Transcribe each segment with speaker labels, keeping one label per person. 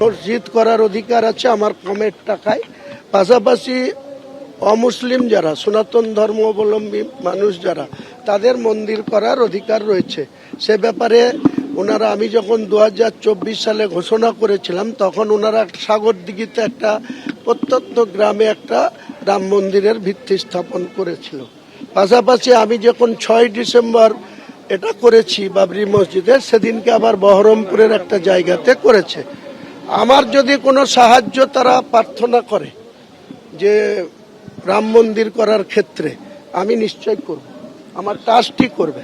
Speaker 1: মসজিদ করার অধিকার আছে আমার কমের টাকায়। পাশাপাশি অমুসলিম যারা, সনাতন ধর্মাবলম্বী মানুষ যারা, তাদের মন্দির করার অধিকার রয়েছে। সে ব্যাপারে ওনারা, আমি যখন 2024 সালে ঘোষণা করেছিলাম, তখন ওনারা সাগরদিঘিতে একটা প্রত্যন্ত গ্রামে একটা রাম মন্দিরের ভিত্তি স্থাপন করেছিল। পাশাপাশি আমি যখন 6 ডিসেম্বর এটা করেছি বাবরি মসজিদে, সেদিনকে আবার বহরমপুরের একটা জায়গাতে করেছে। আমার যদি কোনো সাহায্য তারা প্রার্থনা করে যে রাম মন্দির করার ক্ষেত্রে, আমি নিশ্চয় করব, আমার ট্রাস্টই করবে।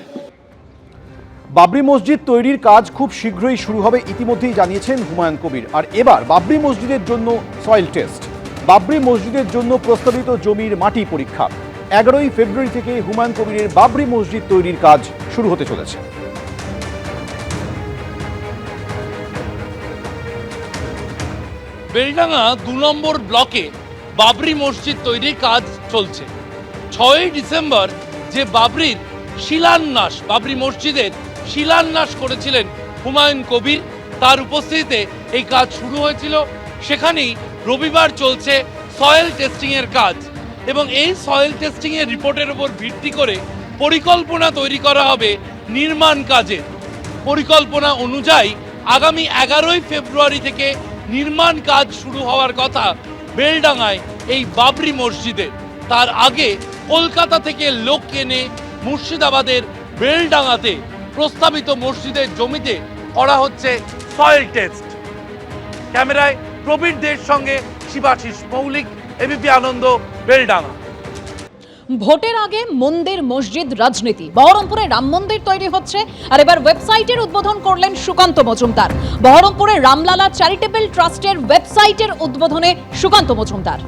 Speaker 2: বাবরি মসজিদ তৈরির কাজ খুব শীঘ্রই শুরু হবে, ইতিমধ্যেই জানিয়েছেন হুমায়ুন কবির। আর এবার বাবরি মসজিদের জন্য সয়েল টেস্ট, বাবরি মসজিদের জন্য প্রস্তাবিত জমির মাটি পরীক্ষা। 11ই ফেব্রুয়ারি থেকে হুমায়ুন কবিরের বাবরি মসজিদ তৈরির কাজ শুরু হতে চলেছে।
Speaker 3: বেলডাঙ্গা 2 নম্বর ব্লকে বাবরি মসজিদ তৈরির কাজ চলছে। 6ই ডিসেম্বর যে বাবরির শিলান্যাস, বাবরি মসজিদের শিলান্যাস করেছিলেন হুমায়ুন কবির, তার উপস্থিতিতে এই কাজ শুরু হয়েছিল। সেখানেই রবিবার চলছে সয়েল টেস্টিংয়ের কাজ, এবং এই সয়েল টেস্টিংয়ের রিপোর্টের উপর ভিত্তি করে পরিকল্পনা তৈরি করা হবে নির্মাণ কাজের। পরিকল্পনা অনুযায়ী আগামী 11ই ফেব্রুয়ারি থেকে নির্মাণ কাজ শুরু হওয়ার কথা বেলডাঙ্গায় এই বাবরি মসজিদে। তার আগে কলকাতা থেকে লোক এনে মুর্শিদাবাদের বেলডাঙ্গাতে প্রস্তাবিত মসজিদের জমিতে করা হচ্ছে সয়েল টেস্ট। ক্যামেরায় প্রবীর দের সঙ্গে শিবাশিস মৌলিক, এবিপি আনন্দ, বেলডাঙ্গা।
Speaker 4: ভোটের আগে মন্দির মসজিদ রাজনীতি, বহরমপুরে রাম মন্দির তৈরি হচ্ছে, আর এবার ওয়েবসাইটের উদ্বোধন করলেন সুকান্ত মজুমদার। বহরমপুরে রামলালা চ্যারিটেবল ট্রাস্টের ওয়েবসাইটের উদ্বোধনে সুকান্ত মজুমদার।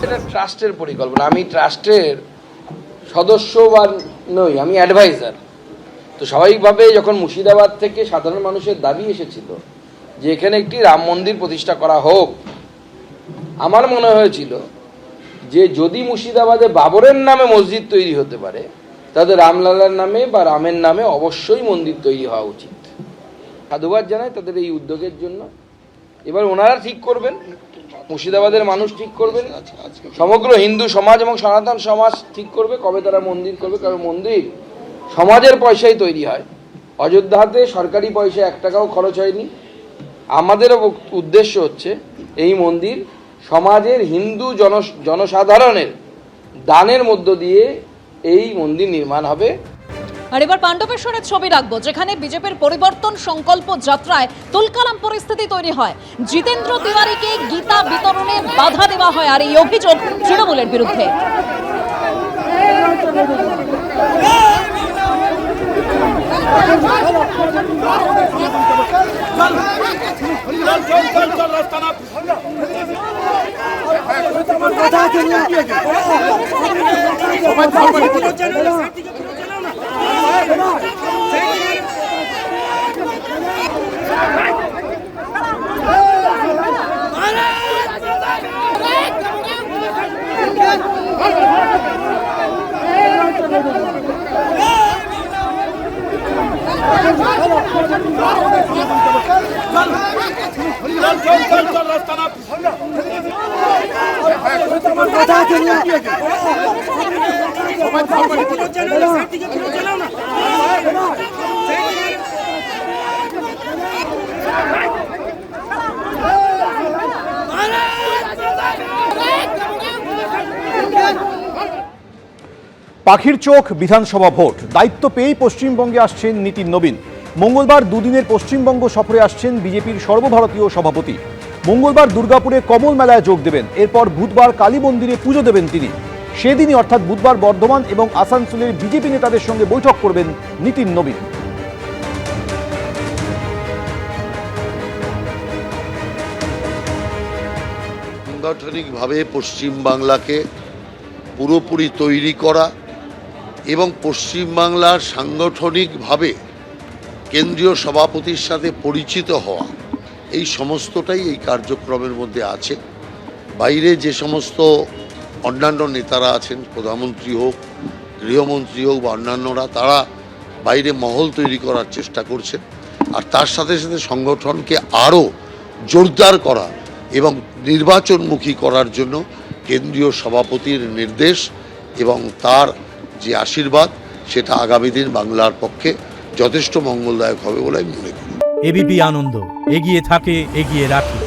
Speaker 5: এটা ট্রাস্টের পরিকল্পনা। আমি ট্রাস্টের সদস্য বা নই, আমি অ্যাডভাইজার। তো স্বাভাবিকভাবে যখন মুর্শিদাবাদ থেকে সাধারণ মানুষের দাবি এসেছিল যে এখানে একটি রাম মন্দির প্রতিষ্ঠা করা হোক, আমার মনে হয়েছিল যে যদি মুর্শিদাবাদে বাবরের নামে মসজিদ তৈরি হতে পারে, তাহলে রামলালার নামে বা রামের নামে অবশ্যই মন্দির তৈরি হওয়া উচিত। সাধুবাদ জানাই তাদের এই উদ্যোগের জন্য। এবার ওনারা ঠিক করবেন, মুর্শিদাবাদের মানুষ ঠিক করবেন, সমগ্র হিন্দু সমাজ এবং সনাতন সমাজ ঠিক করবে কবে তারা মন্দির করবে। কারণ মন্দির সমাজের পয়সায় তৈরি হয়। অযোধ্যাতে সরকারি পয়সা 1 টাকাও খরচ হয়নি। আমাদেরও উদ্দেশ্য হচ্ছে এই মন্দির সমাজের হিন্দু জনসাধারণের দানের মধ্য দিয়ে এই মন্দির নির্মাণ হবে।
Speaker 4: আর এবার পাণ্ডবেশ্বরের ছবি রাখবো, যেখানে বিজেপির পরিবর্তন সংকল্প যাত্রায় তুলকালাম পরিস্থিতি তৈরি হয়। জিতেন্দ্র তিওয়ারিকে গীতা বিতরণে বাধা দেওয়া হয়, আর এই অভিযোগ তৃণমূলের বিরুদ্ধে।
Speaker 2: পাখির চোখ বিধানসভা ভোট, দায়িত্ব পেয়েই পশ্চিমবঙ্গে আসছেন নীতিন নবীন। মঙ্গলবার দুদিনের পশ্চিমবঙ্গ সফরে আসছেন বিজেপির সর্বভারতীয় সভাপতি। মঙ্গলবার দুর্গাপুরে কমল মেলায় যোগ দেবেন, এরপর বুধবার কালী মন্দিরে পুজো দেবেন তিনি। সেদিনই অর্থাৎ বুধবার বর্ধমান এবং আসানসোলের বিজেপি নেতাদের সঙ্গে বৈঠক করবেন নীতিন নবীন।
Speaker 6: সাংগঠনিকভাবে পশ্চিমবাংলাকে পুরোপুরি তৈরি করা এবং পশ্চিমবাংলার সাংগঠনিকভাবে কেন্দ্রীয় সভাপতির সাথে পরিচিত হওয়া, এই সমস্তটাই এই কার্যক্রমের মধ্যে আছে। বাইরে যে সমস্ত অন্যান্য নেতারা আছেন, প্রধানমন্ত্রী হোক, গৃহমন্ত্রী হোক বা অন্যান্যরা, তারা বাইরে মহল তৈরি করার চেষ্টা করছে। আর তার সাথে সাথে সংগঠনকে আরও জোরদার করা এবং নির্বাচনমুখী করার জন্য কেন্দ্রীয় সভাপতির নির্দেশ এবং তার যে আশীর্বাদ, সেটা আগামী দিন বাংলার পক্ষে যথেষ্ট মঙ্গলদায়ক হবে বলে আমি মনে করি।
Speaker 7: এবিপি আনন্দ, এগিয়ে থাকে, এগিয়ে রাখে।